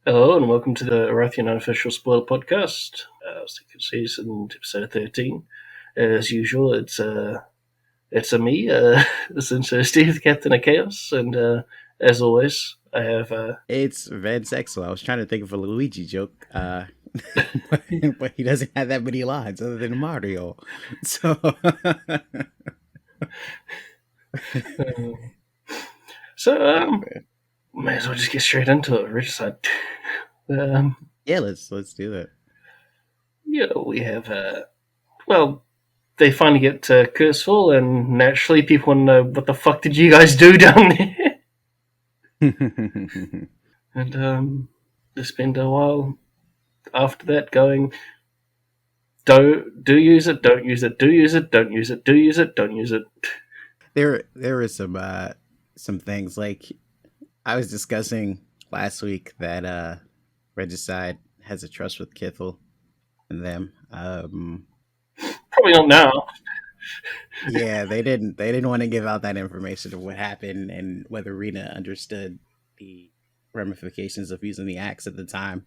Hello and welcome to the Erothian Unofficial Spoiler Podcast, second season, episode 13. As usual, it's a me, essentially Steve, the Captain of Chaos, and as always, I have It's Van Sexel. I was trying to think of a Luigi joke, but he doesn't have that many lines other than Mario. So, uh, so may as well just get straight into it. Regicide. Um, yeah, let's do that. we have well, they finally get to Curseful, and naturally, people want to know what the fuck did you guys do down there? And they spend a while after that going, do use it, don't use it, do use it, don't use it, do use it, don't use it. there were some things like I was discussing last week that Regicide has a trust with Kithel and them. Probably not now. Yeah, they didn't want to give out that information of what happened and whether Rena understood the ramifications of using the axe at the time.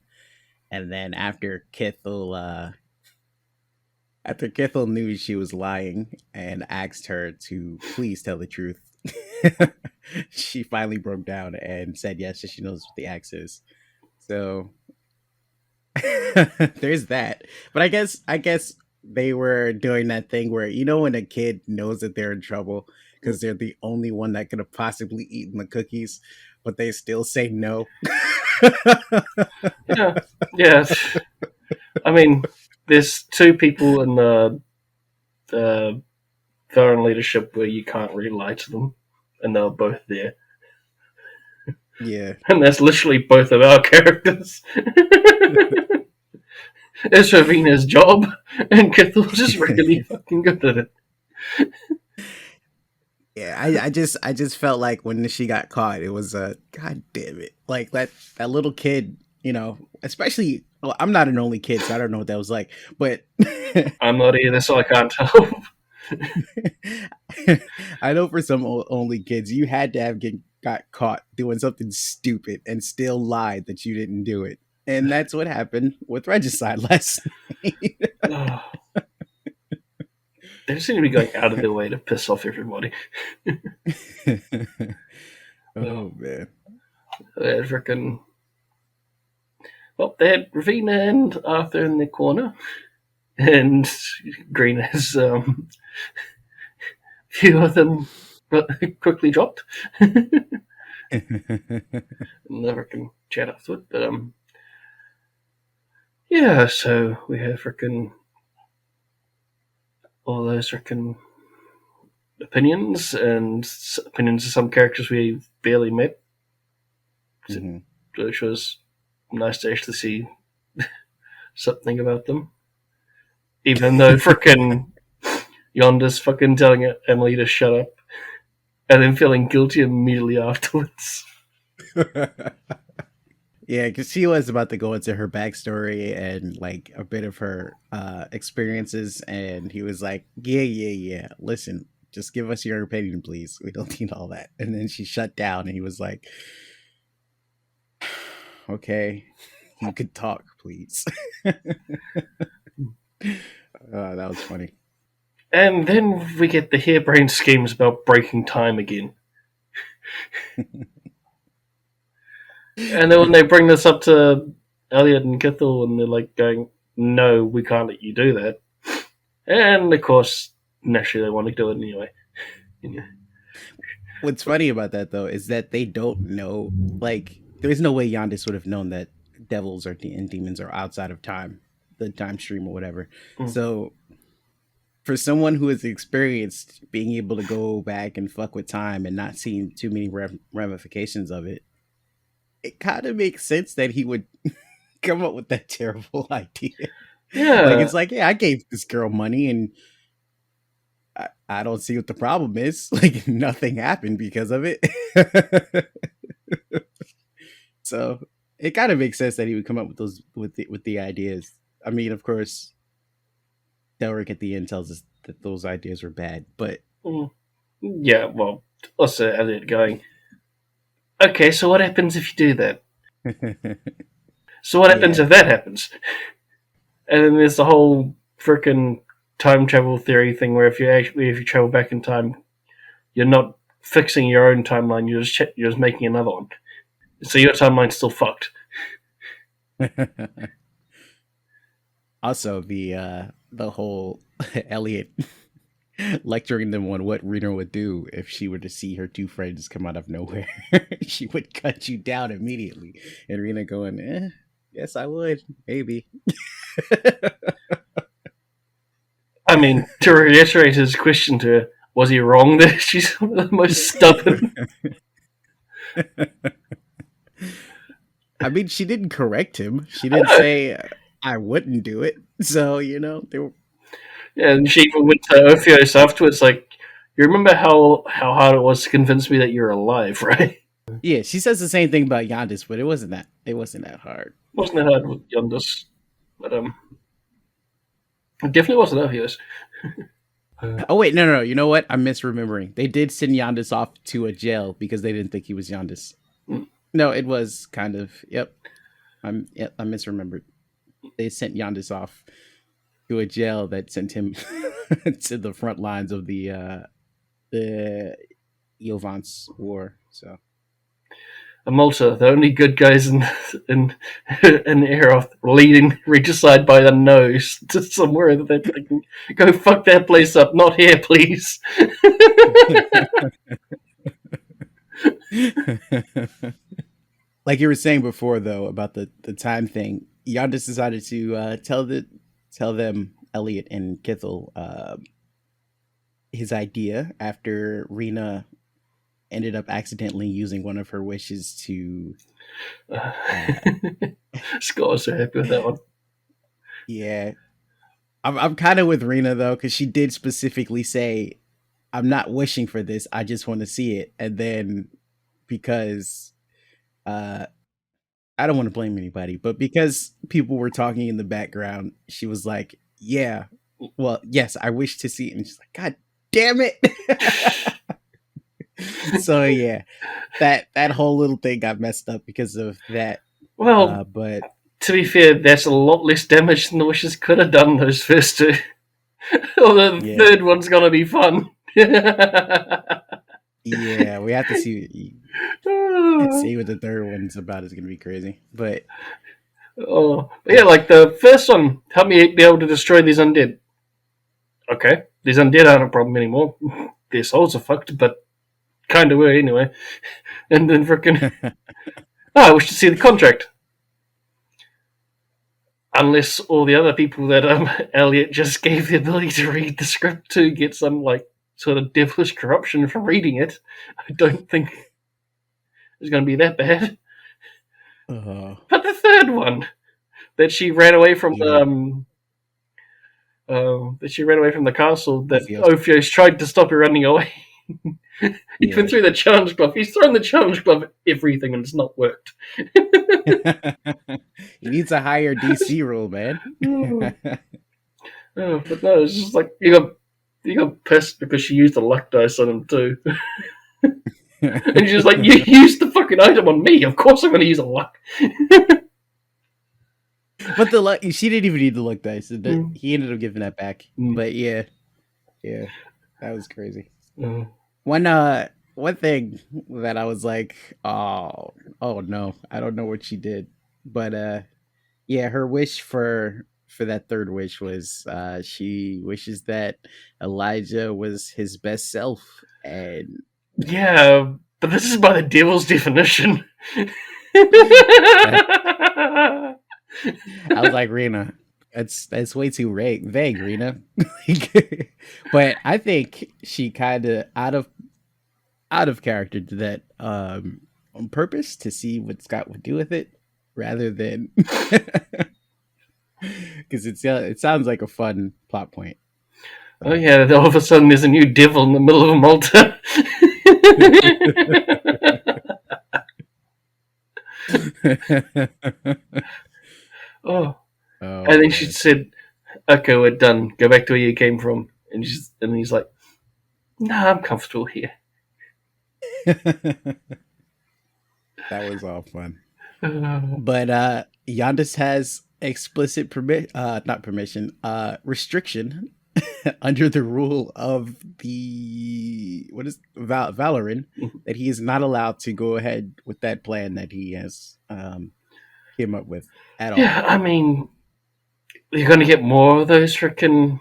And then after Kithel knew she was lying and asked her to please tell the truth, she finally broke down and said yes, she knows what the axe is. So there's that. But I guess they were doing that thing where when a kid knows that they're in trouble because they're the only one that could have possibly eaten the cookies, but they still say no. Yeah, yeah. I mean, there's two people in the foreign leadership where you can't really lie to them, and they're both there, Yeah. and that's literally both of our characters. It's Ravina's job, and Kithel's just really fucking good at it. Yeah, I just felt like when she got caught, it was a god damn it, like that little kid, especially. Well, I'm not an only kid, so I don't know what that was like, but I'm not either, so I can't tell. I know for some only kids, you had to have got caught doing something stupid and still lied that you didn't do it, and that's what happened with Regicide last night. They just seem to be going out of their way to piss off everybody. Oh man. They had freaking. Well, they had Ravina and Arthur in the corner, and Green has few of them quickly dropped. Never can chat afterward, but yeah. So we have freaking all those freaking opinions and opinions of some characters we barely met, Mm-hmm. which was nice to actually see something about them. Even though freaking Yonder's fucking telling Emily to shut up, and then feeling guilty immediately afterwards. Yeah, because she was about to go into her backstory and like a bit of her experiences, and he was like, "Yeah. Listen, just give us your opinion, please. We don't need all that." And then she shut down, and he was like, "Okay, you could talk, please." That was funny. And then we get the harebrained schemes about breaking time again. And then when they bring this up to Elliot and Kithel, and they're like going, "No, we can't let you do that." And of course, naturally, they want to do it anyway. What's funny about that though is that they don't know. Like, there's no way Yandis would have known that devils and demons are outside of time, the time stream or whatever. Mm. So for someone who has experienced being able to go back and fuck with time and not seeing too many ramifications of it, it kind of makes sense that he would come up with that terrible idea. Like, Yeah, it's like, yeah, I gave this girl money and I don't see what the problem is. Like, nothing happened because of it. So it kind of makes sense that he would come up with those with the ideas. I mean, of course, Delric at the end tells us that those ideas were bad, but mm. Yeah. Well, also Elliot going, "Okay, so what happens if you do that?" So what happens Yeah. if that happens? And then there's the whole freaking time travel theory thing where if you travel back in time, you're not fixing your own timeline. You're just making another one. So your timeline's still fucked. Also, the whole Elliot lecturing them on what Rena would do if she were to see her two friends come out of nowhere. She would cut you down immediately. And Rena going, yes, I would. Maybe. I mean, to reiterate his question to her, was he wrong that she's the most stubborn? I mean, she didn't correct him. She didn't say, I wouldn't do it. So, they were. Yeah, and she even went to Ophios afterwards, like, you remember how hard it was to convince me that you're alive, right? Yeah, she says the same thing about Yandis, but it wasn't that hard. Wasn't that hard with Yondas? But it definitely wasn't Ophios. Oh wait, no. You know what? I'm misremembering. They did send Yandis off to a jail because they didn't think he was Yandis. Mm. No, it was kind of. Yep, I misremembered. They sent Yandis off to a jail that sent him to the front lines of the Yovance War. So Malta, the only good guys in Eroth, leading Regicide by the nose to somewhere that they can go fuck that place up. Not here, please. like you were saying before, though, about the time thing, Yandis decided to tell them Elliot and Kithel his idea after Rena ended up accidentally using one of her wishes to. Scott's so happy with that one. Yeah, I'm kind of with Rena though, because she did specifically say, "I'm not wishing for this. I just want to see it." And then because I don't want to blame anybody, but because people were talking in the background, she was like, "Yeah, well, yes, I wish to see it." And she's like, "God damn it!" So yeah, that whole little thing got messed up because of that. Well, But to be fair, that's a lot less damage than the wishes could have done. Those first two. Although the yeah, third one's gonna be fun. yeah, we have to see. See what the third one's about is gonna be crazy, but Oh, yeah, like the first one, help me be able to destroy these undead. Okay, these undead aren't a problem anymore. Their souls are fucked, but kind of were anyway. And then freaking, I wish to see the contract. Unless all the other people that Elliot just gave the ability to read the script to get some like sort of devilish corruption from reading it, I don't think it's going to be that bad. But the third one, that she ran away from yeah, the castle, that Ophios. Ophios tried to stop her running away. Even Yeah. through the challenge glove. He's thrown the challenge glove at everything and it's not worked. He needs a higher DC roll, man. But no, it's just like you got pissed because she used the luck dice on him too. And she's just like, you used the fucking item on me. Of course I'm going to use a luck. But the luck, she didn't even need the luck dice. He ended up giving that back. Mm. But yeah, that was crazy. Mm. One thing that I was like, oh no, I don't know what she did, but yeah, her wish for that third wish was she wishes that Elijah was his best self, and Yeah, but this is by the devil's definition. I was like, Rena, that's way too vague, Rena. But I think she kind of out of character did that on purpose to see what Scott would do with it, rather than because it sounds like a fun plot point. Oh yeah, all of a sudden there's a new devil in the middle of Malta. Oh, Oh, and then she man. said, "Okay, we're done. Go back to where you came from." And he's like, "Nah, I'm comfortable here." That was all fun. But Yandis has explicit restriction under the rule of the Valorant that he is not allowed to go ahead with that plan that he has came up with at all. Yeah, I mean, you're going to get more of those freaking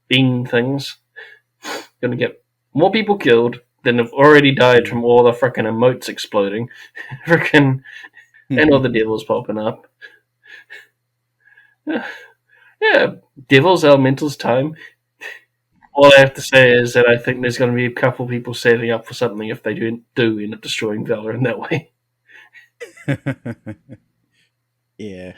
bean things. You're going to get more people killed than have already died Yeah. from all the freaking emotes exploding. Freaking, and all the devils popping up. Yeah, devils, elementals, time. All I have to say is that I think there's going to be a couple people saving up for something if they do end up destroying Valor in that way. Yeah.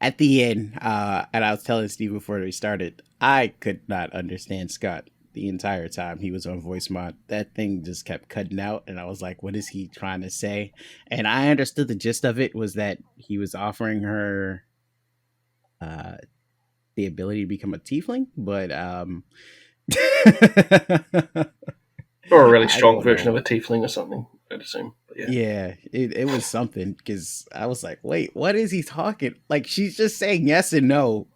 At the end, and I was telling Steve before we started, I could not understand Scott the entire time he was on voice mod. That thing just kept cutting out, and I was like, what is he trying to say? And I understood the gist of it was that he was offering her uh, the ability to become a tiefling, but Or a really I strong don't version of know. a tiefling or something, I'd assume. But yeah. Yeah, it was something because I was like, wait, what is he talking? Like, she's just saying yes and no.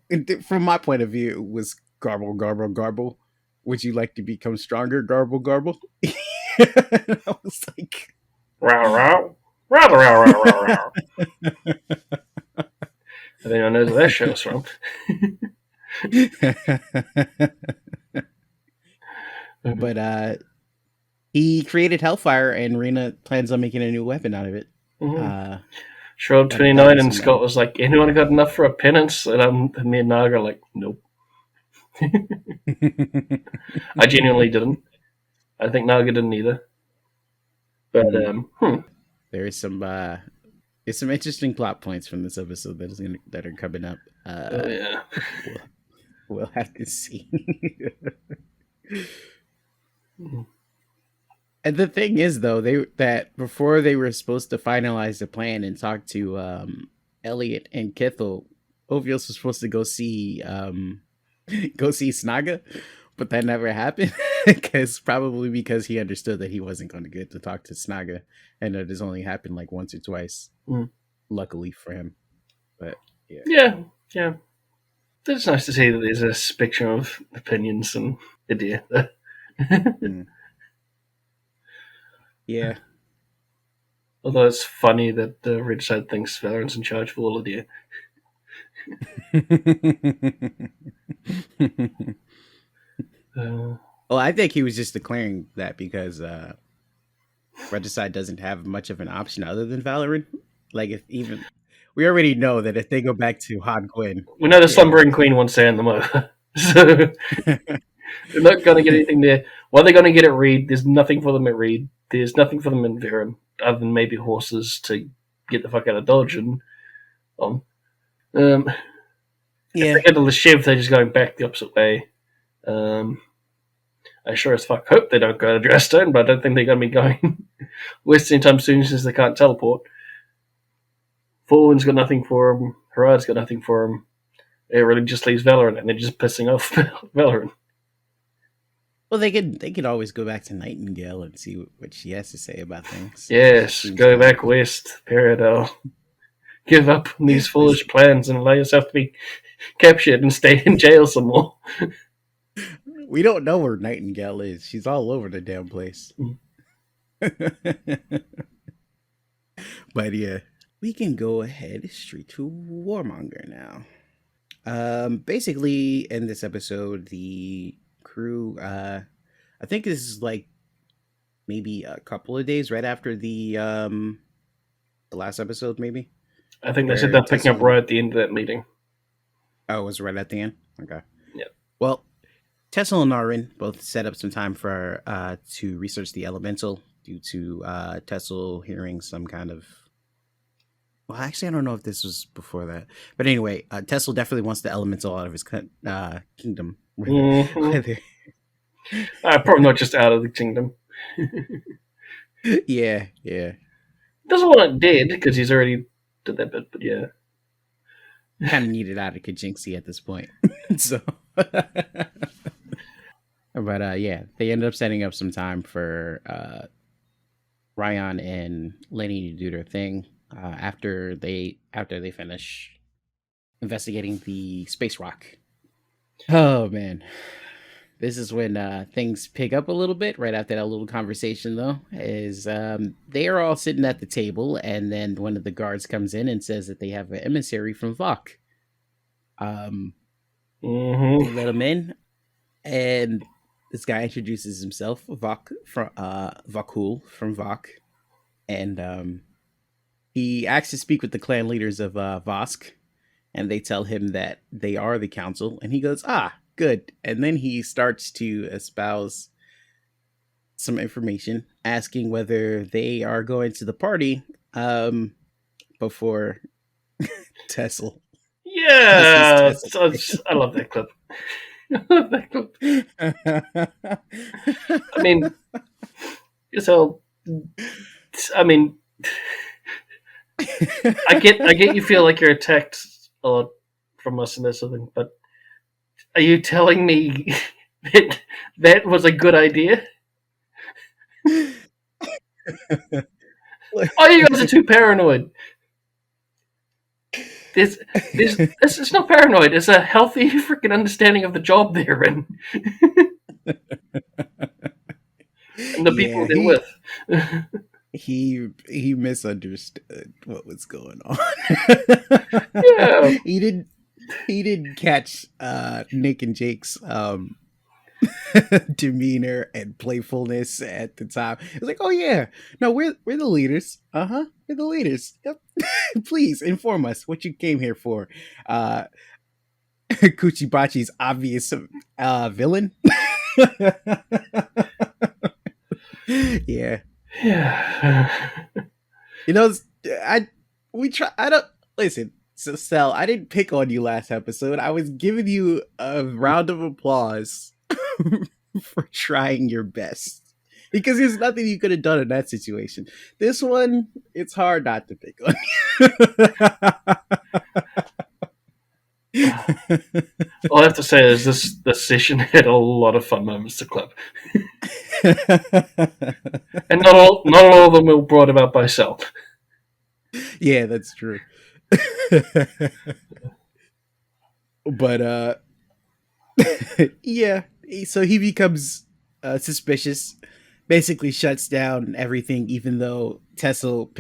From my point of view, it was garble, garble, garble. Would you like to become stronger? Garble, garble. I was like, Row, row. Row, row, row, row, row. I think I know where that show's from. but he created Hellfire, and Rena plans on making a new weapon out of it. Mm-hmm. Uh, Showed up that'll 29 be and some Scott money. was like, anyone got enough for a penance? And me and Naga are like, nope. I genuinely didn't. I think Naga didn't either. But, There is some there's some interesting plot points from this episode that are coming up. oh yeah. We'll, we'll have to see. And the thing is, though, that before they were supposed to finalize the plan and talk to Elliot and Kithel, Ovios was supposed to go see Snaga, but that never happened probably because he understood that he wasn't going to get to talk to Snaga, and it has only happened like once or twice. Mm. Luckily for him, but yeah. Yeah, yeah. It's nice to see that there's a spectrum of opinions and idea. Mm. Yeah. Although it's funny that the Regicide thinks Valorant's in charge of all idea. Well, I think he was just declaring that because Regicide doesn't have much of an option other than Valorant. Like, if even we already know that if they go back to Han Quinn, We know the yeah, Slumbering Queen wants to hand them over. So they're not going to get anything there. What are they going to get at Reed? There's nothing for them at Reed. There's nothing for them in Varen, other than maybe horses to get the fuck out of Dodge and on. If yeah, they get to the Shiv, they're just going back the opposite way. I sure as fuck hope they don't go to Drestone, but I don't think they're going to be going west anytime soon since they can't teleport. Fallen's got nothing for them. Herad's got nothing for them. It really just leaves Valorant, and they're just pissing off Valorant. well, they could always go back to Nightingale and see what she has to say about things. Yes, Seems go kind back west, Paradise. Give up on these this, foolish plans and allow yourself to be captured and stay in jail some more. we don't know where Nightingale is. She's all over the damn place. But yeah, we can go ahead straight to Warmonger now. Basically, in this episode, the crew, I think this is like maybe a couple of days right after the last episode, maybe I think they said where they're picking up Tessel. right at the end of that meeting. Oh, it was right at the end. Okay. Yeah. Well, Tessel and Narin both set up some time for to research the elemental due to Tessel hearing some kind of. Well, actually, I don't know if this was before that, but anyway, Tessel definitely wants the elemental out of his kingdom. Mm-hmm. Whether, Probably not just out of the kingdom. yeah, yeah. Doesn't want it dead because he's already did that bit, but yeah. Kind of needed out of Kajinxi at this point. So, but yeah, they ended up setting up some time for Ryan and Lenny to do their thing. after they finish investigating the space rock. Oh man, this is when things pick up a little bit. Right after that little conversation, though, is they are all sitting at the table, and then one of the guards comes in and says that they have an emissary from Vok. They let him in, and this guy introduces himself, Vok from Vakul from Vok, and he asks to speak with the clan leaders of Vosk, and they tell him that they are the council, and he goes, "Ah, good." And then he starts to espouse some information, asking whether they are going to the party before Tessel. Yeah, I love that clip. I love that clip. I mean, so I mean, I get you feel like you're attacked a lot from us and this something, but are you telling me that that was a good idea? Oh, you guys are too paranoid. This it's not paranoid. It's a healthy freaking understanding of the job they're in and the people they're with. He misunderstood what was going on. Yeah. He didn't catch Nick and Jake's demeanor and playfulness at the time. It's like, oh yeah, no, we're the leaders. We're the leaders. Yep. Please inform us what you came here for. Kuchibachi's obvious villain. Yeah. You know, I don't listen. So, Sel, I didn't pick on you last episode. I was giving you a round of applause for trying your best. Because there's nothing you could have done in that situation. This one, it's hard not to pick on you. All I have to say is this session had a lot of fun moments to clip. And not all of them were brought about by Sel. Yeah, that's true. But yeah, so he becomes suspicious, basically shuts down everything, even though Tessel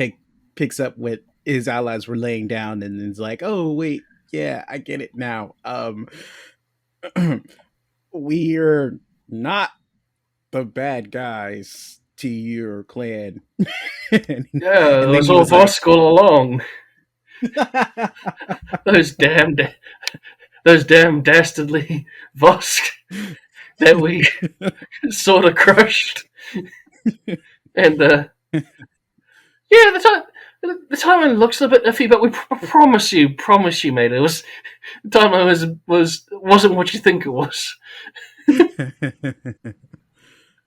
picks up what his allies were laying down, and is like, oh wait, yeah, I get it now. We're not the bad guys to your clan. And it was all Vosk all along. Those damn dastardly Vosk that we sort of crushed. And the timeline looks a bit iffy, but we promise you, mate, it was the timeline wasn't what you think it was.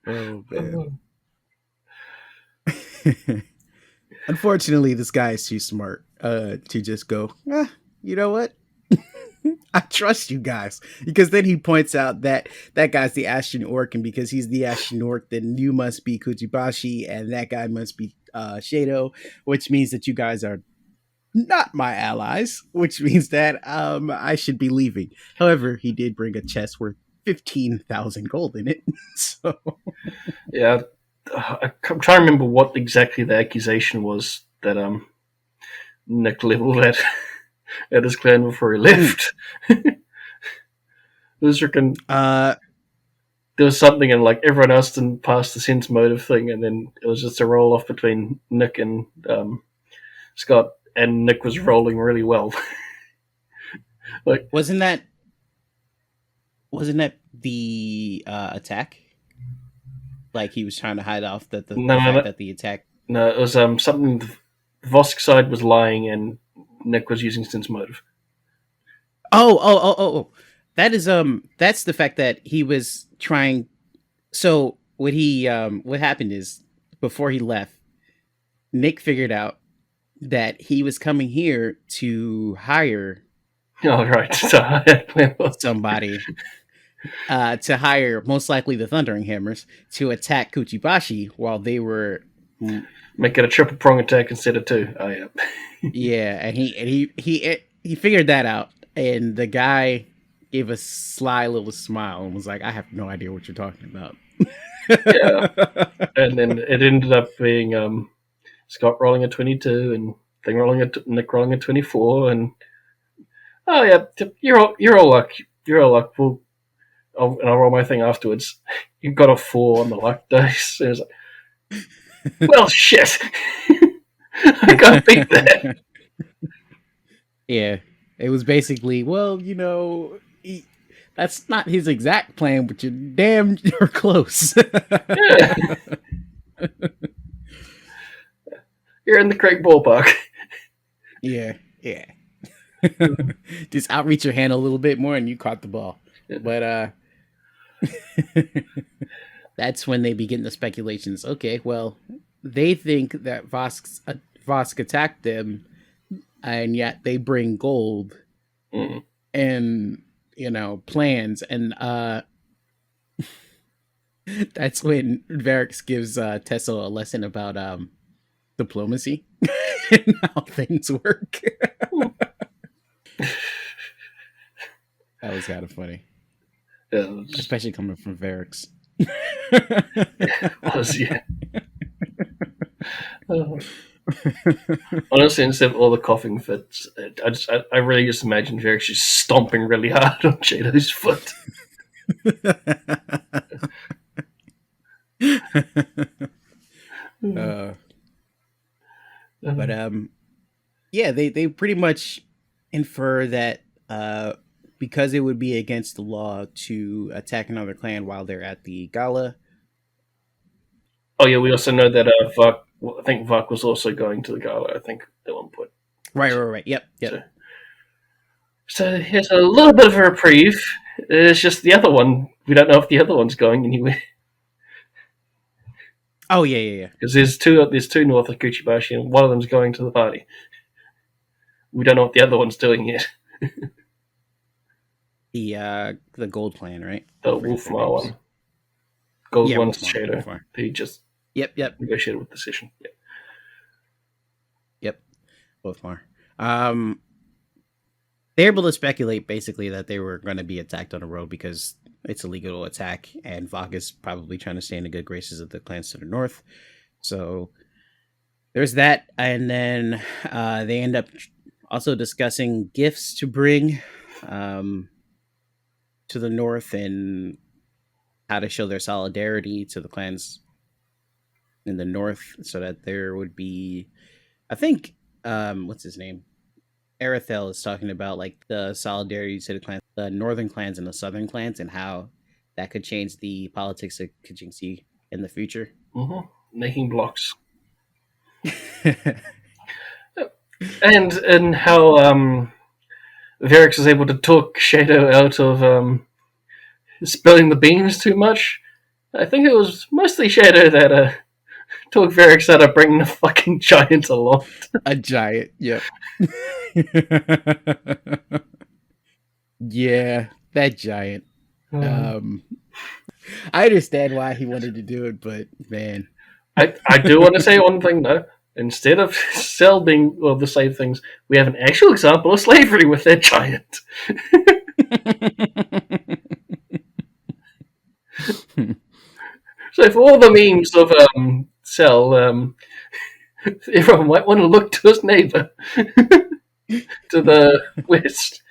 Oh man. Unfortunately, this guy is too smart to just go, you know what? I trust you guys. Because then he points out that guy's the Ashen Orc, and because he's the Ashen Orc, then you must be Kuchibashi, and that guy must be Shado, which means that you guys are not my allies, which means that I should be leaving. However, he did bring a chest worth 15,000 gold in it. So yeah, I'm trying to remember what exactly the accusation was that Nick leveled at his clan before he left. It was freaking. There was something, and like everyone else didn't pass the sense motive thing, and then it was just a roll off between Nick and Scott, and Nick was rolling really well. Like, wasn't that the attack? Like he was trying to hide off the fact that the attack. No, it was something. The Vosk side was lying, and Nick was using sense motive. Oh! That is that's the fact that he was trying. So what happened is before he left, Nick figured out that he was coming here to hire. Oh right, somebody. To hire most likely the Thundering Hammers to attack Kuchibashi while they were Make it a triple prong attack instead of two. Oh yeah. Yeah, and he figured that out, and the guy gave a sly little smile and was like, "I have no idea what you're talking about." Yeah. And then it ended up being Scott rolling a 22 and Nick rolling a 24, and oh yeah, you're all luck. You're all luck. I'll roll my thing afterwards. You got a 4 on the luck dice. And it was like, well, shit. I can't beat that. Yeah, it was basically, well, that's not his exact plan, but you're close. Yeah. You're in the correct ballpark. Yeah. Just outreach your hand a little bit more and you caught the ball. Yeah. But that's when they begin the speculations. Okay, well, they think that Vosk attacked them, and yet they bring gold and plans, and that's when Varix gives Tessa a lesson about diplomacy and how things work. That was kind of funny. Yeah, especially coming from Varix. Yeah. Honestly, instead of all the coughing fits, I really just imagine Varix just stomping really hard on Shadow's foot. But yeah, they pretty much infer that because it would be against the law to attack another clan while they're at the gala. Oh yeah, we also know that Vuk, I think Vuk was also going to the gala. I think at one point. Right. Yep. So here's a little bit of a reprieve. It's just the other one. We don't know if the other one's going anywhere. Oh yeah. Because there's two north of Kuchibashi, and one of them's going to the party. We don't know what the other one's doing yet. The gold clan, right? The Wolfmar one. Gold one's Shadow. He just negotiated with Decision. Yep. Wolfmar. They're able to speculate basically that they were going to be attacked on the road because it's illegal to attack, and Vok is probably trying to stay in the good graces of the clans to the north. So there's that, and then they end up also discussing gifts to bring to the north and how to show their solidarity to the clans in the north, so that there would be, I think, what's his name? Erothian is talking about like the solidarity to the clans, the northern clans and the southern clans, and how that could change the politics of Kijingsi in the future. Mm-hmm. Making blocks. and how Varix is able to talk Shadow out of spilling the beans too much. I think it was mostly Shadow that talked Varix out of bringing the fucking giant along. A giant, yep. Yeah, that giant. I understand why he wanted to do it, but man. I do want to say one thing though. Instead of Cell being the slave things, we have an actual example of slavery with that giant. So for all the memes of Cell, everyone might want to look to his neighbor to the west.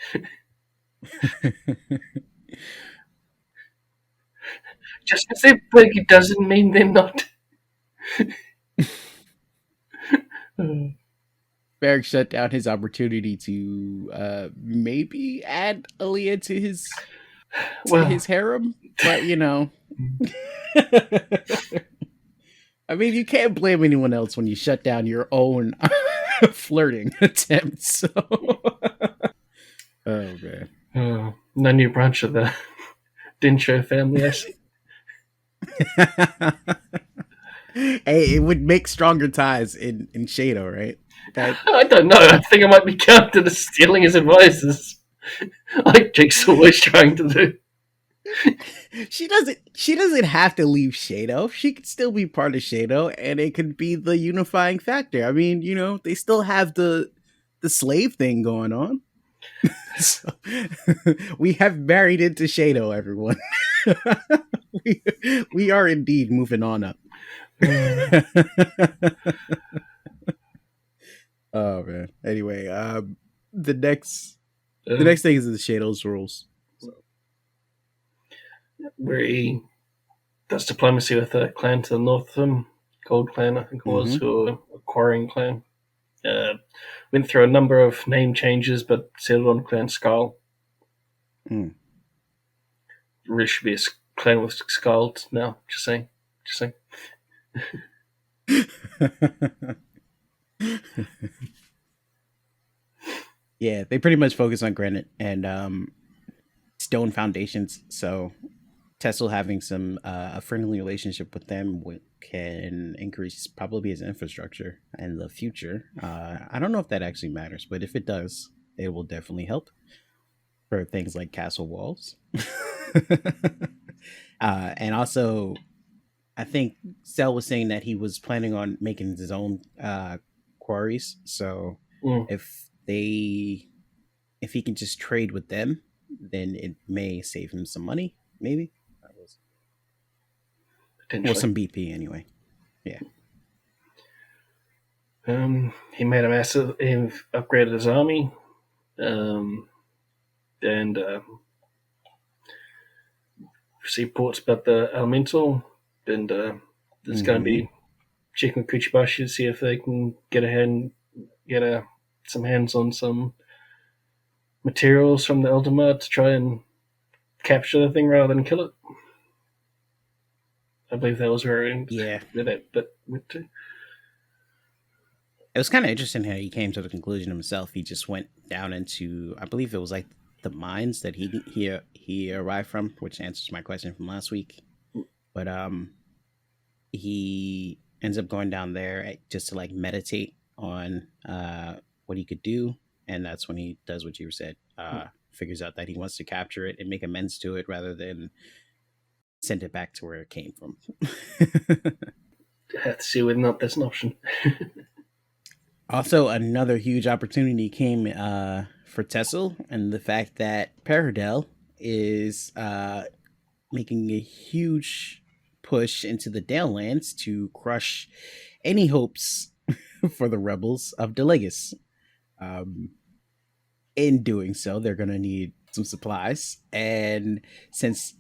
Just because they're big doesn't mean they're not. Barrick shut down his opportunity to maybe add Aaliyah to his harem, but I mean, you can't blame anyone else when you shut down your own flirting attempts. So. Oh man, no new branch of the Dinsho family. I see. Hey, it would make stronger ties in Shadow, right? I don't know. I think it might be counted as stealing his advices, like Jake's always trying to do. She doesn't have to leave Shado. She could still be part of Shado, and it could be the unifying factor. I mean, they still have the slave thing going on. So, we have married into Shado, everyone. we, we are indeed moving on up. Oh man. Anyway, the next thing is the Shadows rules. So. Where he does diplomacy with a clan to the north of him, Gold Clan, I think it was, who are a quarrying clan. Went through a number of name changes, but settled on Clan Skull. Really should be a clan with skulls now. Just saying. Yeah, they pretty much focus on granite and stone foundations. So Tesla having some a friendly relationship with them can increase probably his infrastructure in the future. I don't know if that actually matters, but if it does, it will definitely help for things like castle walls. And also, I think Cell was saying that he was planning on making his own quarries. So if he can just trade with them, then it may save him some money, maybe. Well, some BP anyway. Yeah. He made a massive upgraded his army, and received reports about the elemental, and there's going to be checking with Kuchibashi to see if they can get some hands on some materials from the Eldama to try and capture the thing rather than kill it. I believe that was where that bit went to. It was kind of interesting how he came to the conclusion himself. He just went down into, I believe it was like the mines that he arrived from, which answers my question from last week. But he ends up going down there just to like meditate on what he could do, and that's when he does what you said. Figures out that he wants to capture it and make amends to it rather than send it back to where it came from. Have to see whether or not that's an option. Also, another huge opportunity came for Tessel, and the fact that Paradel is making a huge push into the Dalelands to crush any hopes for the rebels of Delegas. In doing so, they're going to need some supplies, and since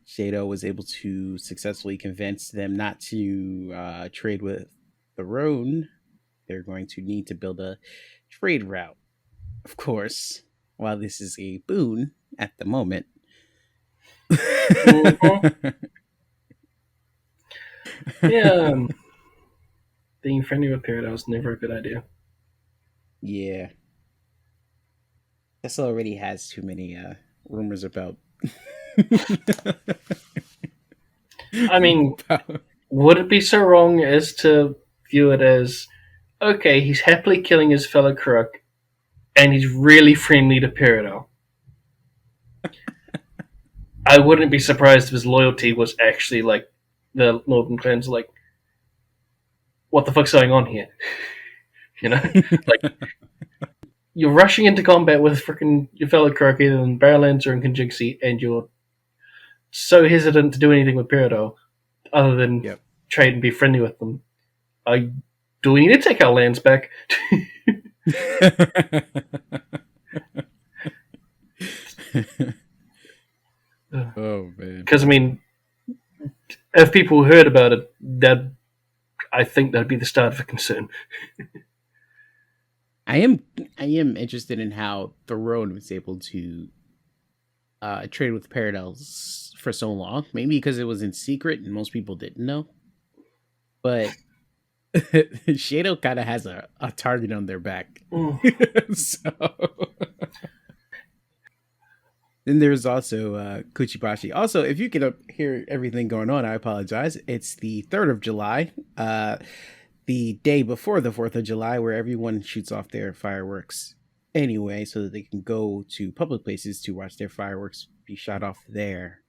Shado was able to successfully convince them not to trade with the Roan, they're going to need to build a trade route. Of course, while this is a boon at the moment. Yeah, being friendly with Paradise is never a good idea. Yeah. This already has too many rumors about. I mean, would it be so wrong as to view it as, okay, he's happily killing his fellow Crook, and he's really friendly to Peridot? I wouldn't be surprised if his loyalty was actually like the Northern clans, like, what the fuck's going on here? Like, you're rushing into combat with freaking your fellow Crook either in Barrowlands or in Conjixi, and you're so hesitant to do anything with Peridot other than trade and be friendly with them. Do we need to take our lands back? Oh man! Because I mean, if people heard about it, I think that'd be the start of a concern. I am interested in how the Road was able to trade with Paradels for so long. Maybe because it was in secret and most people didn't know. But Shado kind of has a target on their back. So then there's also Kuchibashi. Also, if you can hear everything going on, I apologize. It's the 3rd of July, the day before the 4th of July, where everyone shoots off their fireworks anyway, so that they can go to public places to watch their fireworks be shot off there.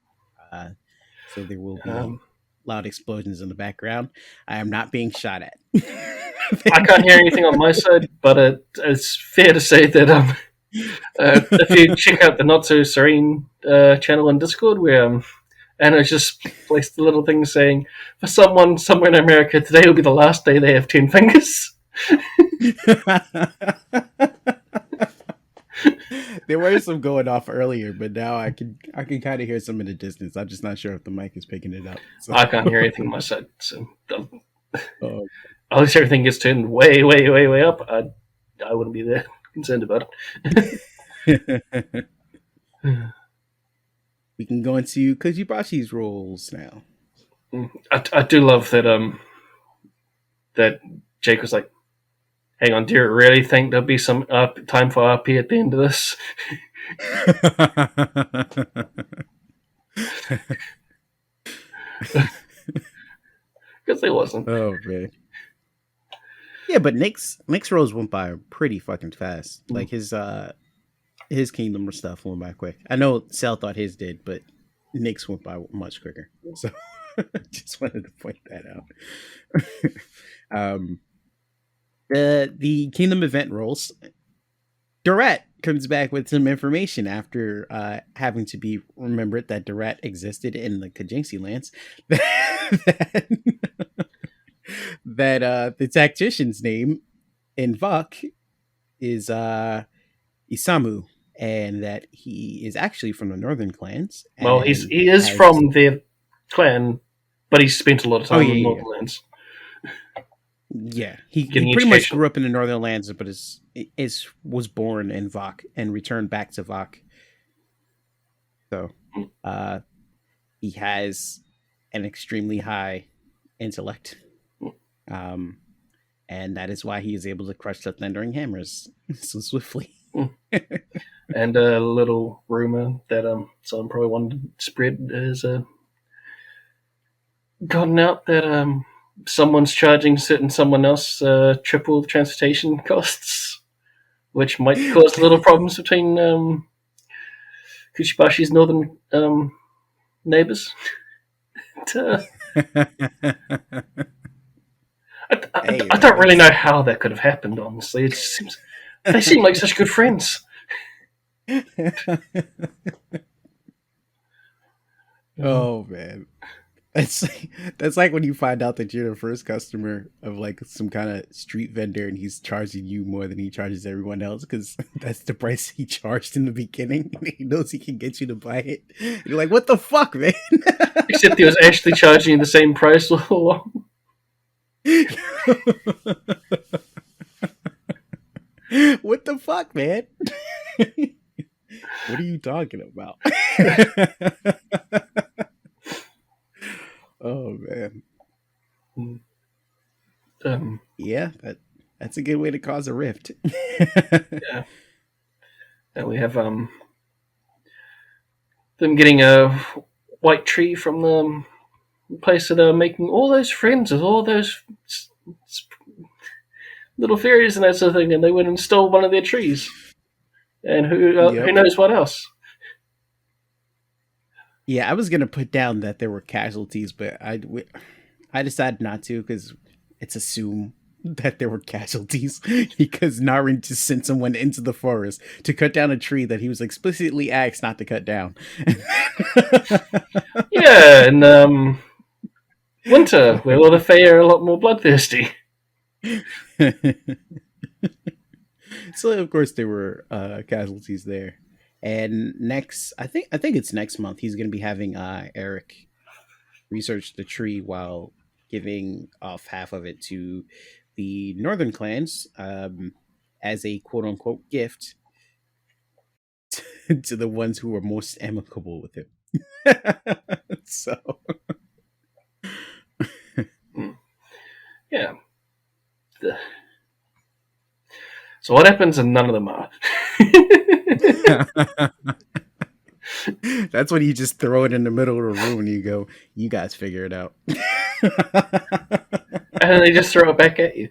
So there will be Um, loud explosions in the background. I am not being shot at. I can't hear anything on my side, but it's fair to say that if you check out the Not So Serene channel in Discord, where Anna just placed a little thing saying, for someone somewhere in America, today will be the last day they have 10 fingers. There were some going off earlier, but now I can kind of hear some in the distance. I'm just not sure if the mic is picking it up. So, I can't hear anything on my side, so oh, unless everything gets turned way, way, way, way up, I wouldn't be there concerned about it. we can go into Kojibashi's roles now. I do love that Jake was like, hang on, do you really think there'll be some time for RP at the end of this? Because there wasn't. Oh man. Yeah, but Nick's roles went by pretty fucking fast. Like his kingdom stuff went by quick. I know Cell thought his did, but Nick's went by much quicker. So just wanted to point that out. The kingdom event rolls. Durat comes back with some information after having to be remembered that Durat existed in the Kajinsi lands. that the tactician's name in Vok is Isamu, and that he is actually from the northern clans. Well, And he is from their clan, but he's spent a lot of time in the Northlands. Yeah, he Getting pretty much education. grew up in the northern lands, but was born in Vok and returned back to Vok. So, he has an extremely high intellect, and that is why he is able to crush the thundering hammers so swiftly. And a little rumor that someone probably wanted to spread has gotten out that someone's charging someone else triple the transportation costs, which might cause little problems between Kuchibashi's northern neighbors. I don't really know how that could have happened. Honestly, they seem like such good friends. Oh man, that's like when you find out that you're the first customer of like some kind of street vendor and he's charging you more than he charges everyone else because that's the price he charged in the beginning and he knows he can get you to buy it. You're like, what the fuck, man? Except he was actually charging you the same price all along. What the fuck, man? What are you talking about? Oh man. Yeah, that's a good way to cause a rift. Yeah. And we have them getting a white tree from the place that are making all those friends with all those little fairies and that sort of thing, and they went and stole one of their trees. And who knows what else? Yeah, I was gonna put down that there were casualties, but I decided not to because it's assumed that there were casualties because Narin just sent someone into the forest to cut down a tree that he was explicitly asked not to cut down. Yeah, and winter, where all the Fae are a lot more bloodthirsty. So of course there were casualties there. And I think it's next month he's going to be having Eric research the tree while giving off half of it to the northern clans as a quote unquote gift to the ones who are most amicable with him. So yeah. So what happens and none of them are? That's when you just throw it in the middle of the room and you go, you guys figure it out. And they just throw it back at you.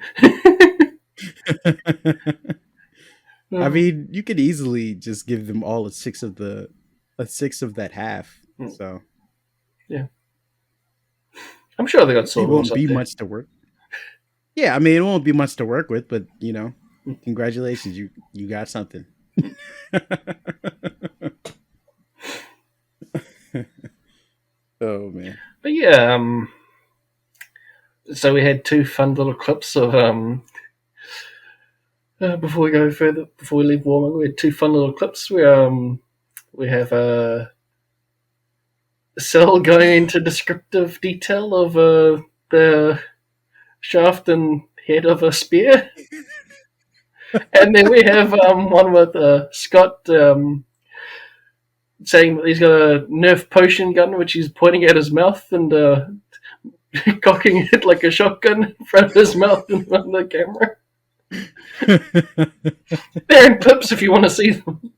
I mean, you could easily just give them all a six of that half. So Yeah, I'm sure they got It someone won't be someday. much to work. Yeah, I mean, it won't be much to work with, but you know, congratulations, you got something. Oh man. But yeah, so we had two fun little clips of before we go further, before we leave Warmonger, we had two fun little clips where we have Cell going into descriptive detail of the shaft and head of a spear, and then we have one with Scott saying that he's got a Nerf potion gun which he's pointing at his mouth and cocking it like a shotgun in front of his mouth in front of the camera. They're in clips if you want to see them.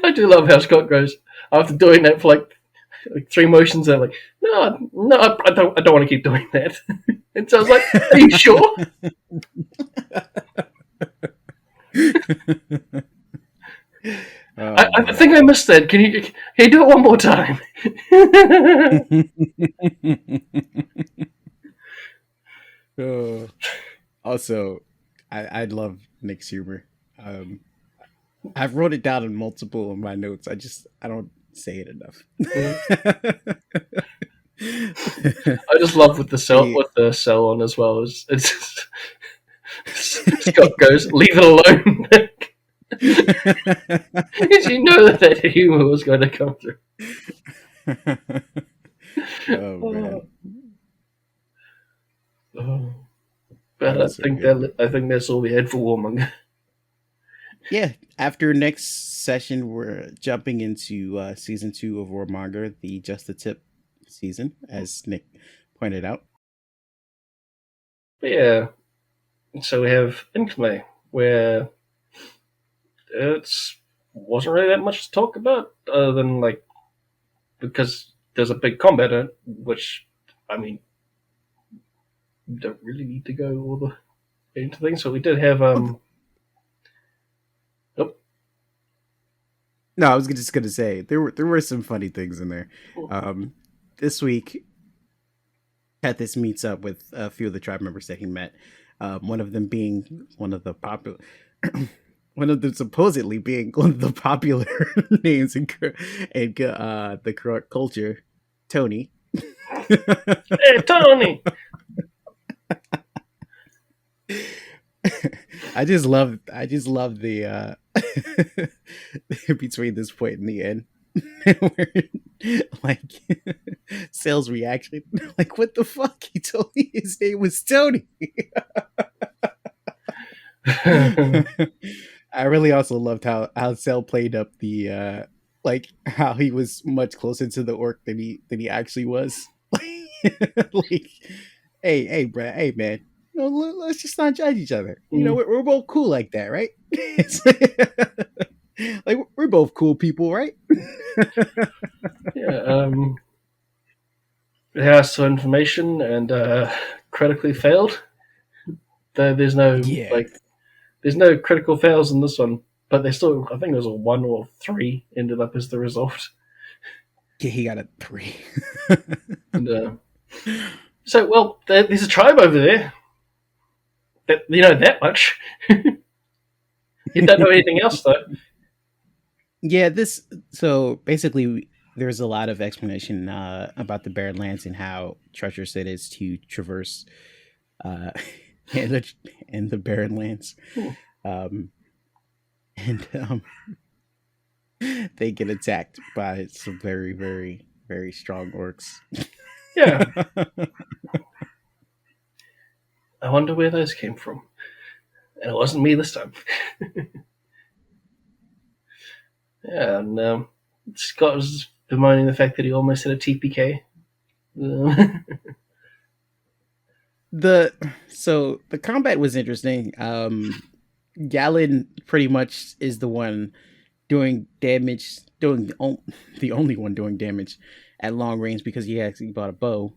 I do love how Scott goes after doing that for like three motions. They're like, no, I don't want to keep doing that. And so I was like, are you sure? I think I missed that. Can you do it one more time? Also, I love Nick's humor. Um, I've wrote it down in multiple of my notes. I don't say it enough. I just love with the cell The on as well. It's Scott goes, leave it alone. Because you know that humor was going to come through. Oh man, Oh. that But was so good. I think that's all we had for Warmonger. Yeah, after next session, we're jumping into season 2 of Warmonger, the Just the Tip season, as Nick pointed out. But yeah, so we have In-Clime, where it's wasn't really that much to talk about, other than like because there's a big combat in it, which I mean, you don't really need to go all the into things. So we did have Oh, oh, no, I was just gonna say there were some funny things in there. Um, this week, Tethys meets up with a few of the tribe members that he met. One of them being one of the popular, one of them supposedly being one of the popular names in the correct culture, Tony. hey Tony. I just love the between this point and the end. Where, like sales reaction, like what the fuck? He told me his name was Tony. I really also loved how Cell played up the like how he was much closer to the orc than he actually was. Like, hey, Brad, hey, man, let's just not judge each other. We're both cool like that, right? Like we're both cool people, right? Yeah, it has some information and critically failed. There's no Yeah, there's no critical fails in this one, but there's still I think it was a 1 or 3 ended up as the result. yeah, he got a 3. And so well, there's a tribe over there that you know that much. You don't know anything else though. Yeah, this so basically there's a lot of explanation about the barren lands and how treacherous it is to traverse uh, in the barren lands, Hmm. um, and they get attacked by some very, very, very strong orcs. Yeah, I wonder where those came from, and it wasn't me this time. Yeah, and Scott was bemoaning the fact that he almost had a TPK. the the combat was interesting. Galen pretty much is the one doing damage, the only one doing damage at long range because he actually bought a bow,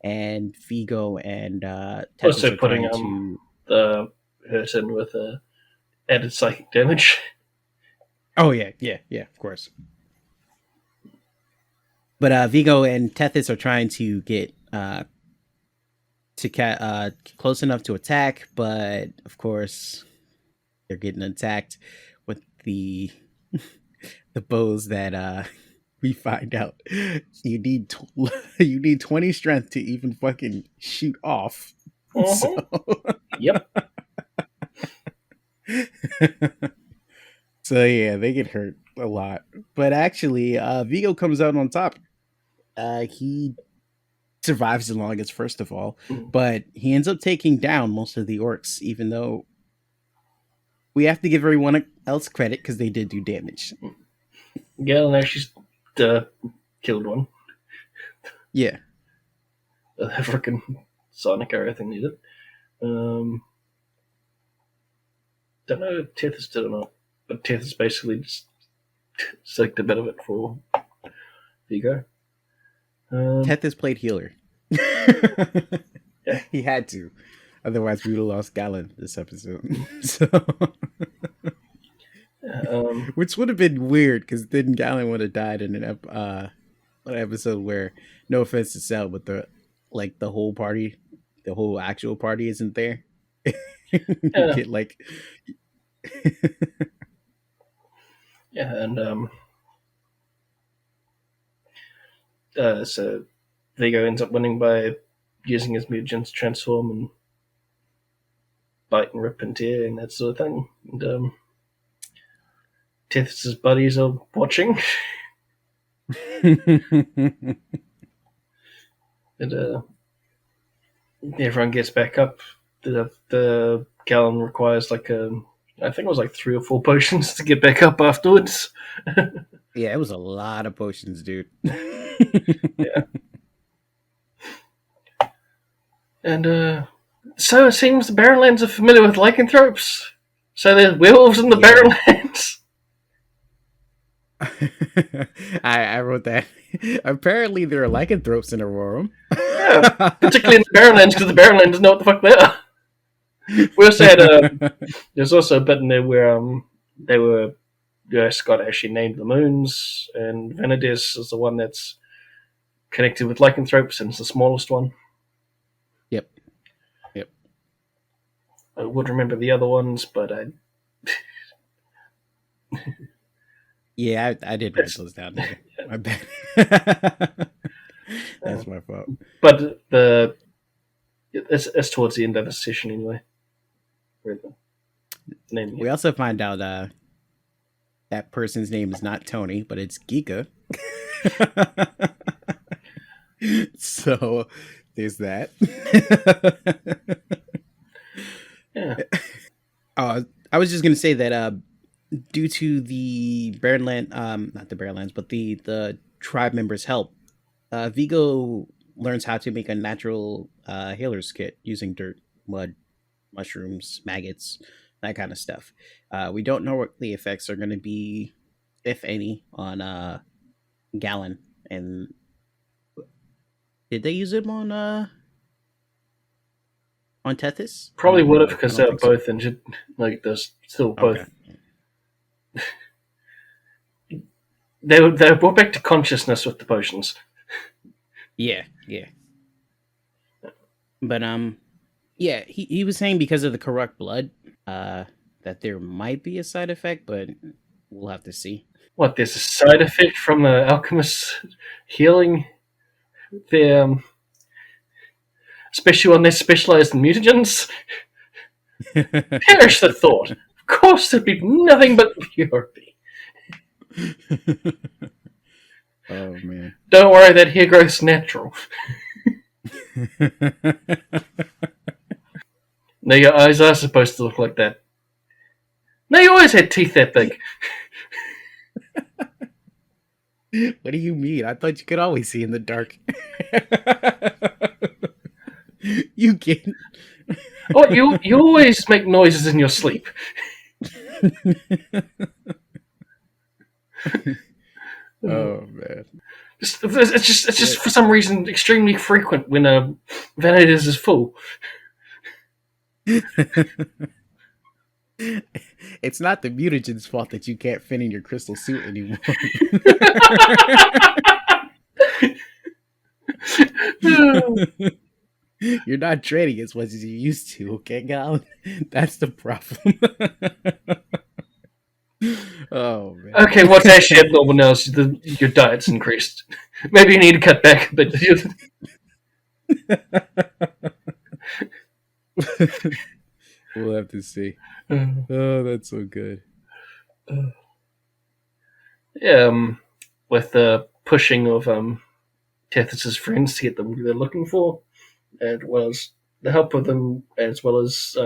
and Vigo and Tethys Also are putting trying to. the hurt in with added psychic damage. Oh yeah, yeah, yeah, of course. But Vigo and Tethys are trying to get close enough to attack, but of course they're getting attacked with the bows that we find out you need you need 20 strength to even fucking shoot off. So Yep. so yeah, they get hurt a lot. But actually, Vigo comes out on top. He survives the longest, first of all, but he ends up taking down most of the orcs, even though we have to give everyone else credit because they did do damage. Galen actually killed one. Yeah. The freaking Sonic arrow thing did it. Don't know if Tethys did or not, but Tethys basically just sucked a bit of it for Vigo. Tethys played healer. Yeah. He had to. Otherwise, we would have lost Galen this episode. So, which would have been weird because then Galen would have died in an episode where, no offense to Cell, but the whole party, the whole actual party isn't there. Yeah. Get like, yeah, and so Vigo ends up winning by using his mutagen to transform and bite and rip and tear and that sort of thing. And Tethys' buddies are watching. And everyone gets back up. The Galen requires I think it was 3 or 4 potions to get back up afterwards. Yeah, it was a lot of potions, dude. Yeah. And so it seems the Barrenlands are familiar with lycanthropes. So there's werewolves in the Barrenlands. I wrote that. Apparently there are lycanthropes in Aurora. Yeah, particularly in the Barrenlands, because the Barrenlands know what the fuck they are. We also had there's also a bit in there where they were Scott actually named the moons, and Vanadis is the one that's connected with lycanthropes and it's the smallest one. Yep. I would remember the other ones, but I yeah, I did write those down there. Yeah. My bad. That's my fault. But it's towards the end of the session anyway. We also find out that person's name is not Tony, but it's Geeka. So there's that. Yeah. I was just gonna say that due to the Barrenland, not the Barrenlands, but the tribe members' help, Vigo learns how to make a natural healer's kit using dirt, mud, mushrooms, maggots, that kind of stuff. We don't know what the effects are going to be, if any, on Galen. And did they use him on Tethys? Probably would have, because they're both injured. They're still both. Okay. They were brought back to consciousness with the potions. Yeah. But yeah, he was saying because of the corrupt blood, that there might be a side effect, but we'll have to see. What? There's a side effect from the alchemist healing? Especially when they're specialized in mutagens? Perish the thought. Of course, there'd be nothing but purity. Oh man! Don't worry, that hair growth's natural. No, your eyes are supposed to look like that. No, you always had teeth that big. What do you mean? I thought you could always see in the dark. You can. Oh, you always make noises in your sleep. Oh man! It's just for some reason extremely frequent when Vanadis is full. It's not the mutagen's fault that you can't fit in your crystal suit anymore. You're not training as much as you used to, okay, Gal? That's the problem. Oh man. Okay, what's actually abnormal now is your diet's increased. Maybe you need to cut back a bit. We'll have to see. Oh, that's so good. Yeah, with the pushing of Tethys' friends to get them what they're looking for, as well as the help of them, as well as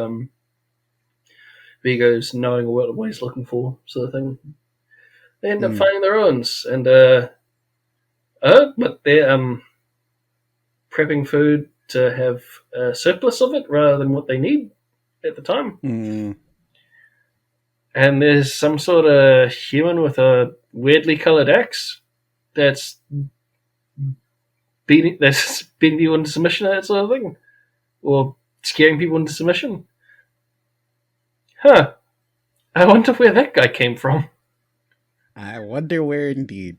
Vigo's knowing what he's looking for, sort of thing. They end up finding their owns, and but they're prepping food to have a surplus of it rather than what they need at the time. And there's some sort of human with a weirdly coloured axe that's beating people into submission, that sort of thing, or scaring people into submission. Huh. I wonder where that guy came from. I wonder where indeed.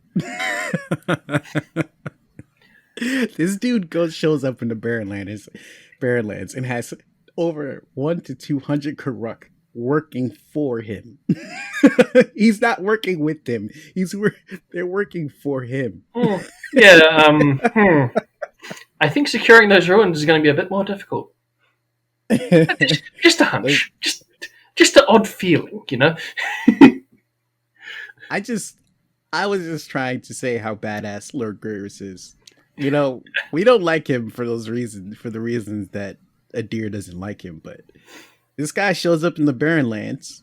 This dude shows up in the Barrenlands and has over 100 to 200 Karuk working for him. He's not working with them. They're working for him. Yeah. I think securing those ruins is going to be a bit more difficult. Just a hunch. Just an odd feeling, you know. I was just trying to say how badass Lord Graves is. You know, we don't like him for the reasons that a deer doesn't like him, but this guy shows up in the Barrenlands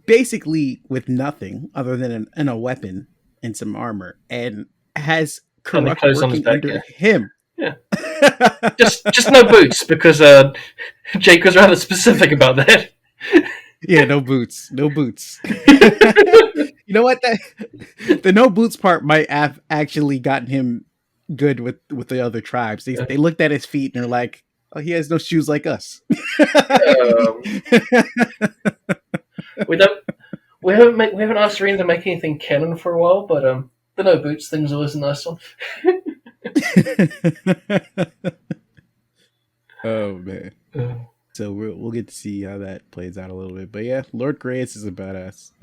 basically with nothing other than a weapon and some armor, and has Karuk working under him. Yeah. just no boots, because Jake was rather specific about that. Yeah, no boots. You know what? The no boots part might have actually gotten him good with the other tribes. They looked at his feet and they're like, "Oh, he has no shoes like us." We haven't asked Serene to make anything canon for a while, but the no boots thing's always a nice one. Oh man. So we'll get to see how that plays out a little bit. But yeah, Lord Grace is a badass.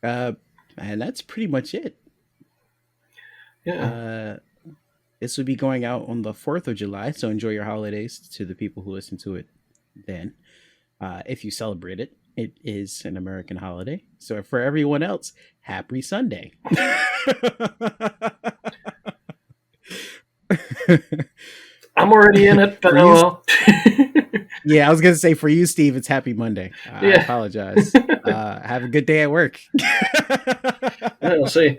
Yeah. And that's pretty much it. Yeah. This will be going out on the 4th of July, so enjoy your holidays to the people who listen to it then. If you celebrate it, it is an American holiday. So for everyone else, happy Sunday. I'm already in it, but well. Yeah, I was going to say for you, Steve, it's happy Monday. I apologize. Have a good day at work. We'll see.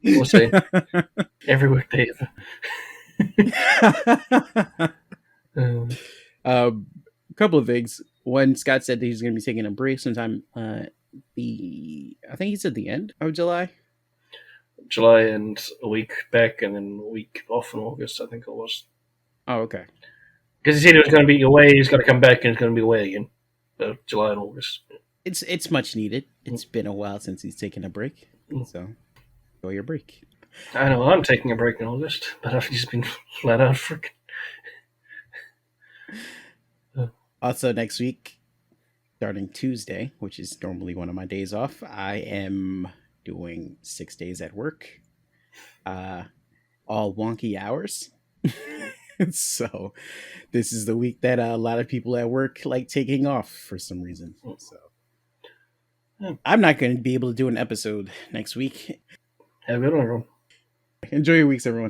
We'll see. Every weekday. A couple of things. One, Scott said that he's going to be taking a break sometime. I think he said the end of July. July and a week back, and then a week off in August, I think it was. Oh, okay. Because he said he was going to be away, he's got to come back, and he's going to be away again. July and August. It's much needed. It's been a while since he's taken a break, so enjoy your break. I know I'm taking a break in August, but I've just been flat out freaking. Also, next week, starting Tuesday, which is normally one of my days off, I am doing 6 days at work, all wonky hours. So this is the week that a lot of people at work like taking off for some reason. So I'm not going to be able to do an episode next week. Have a good one, everyone. Enjoy your weeks, everyone.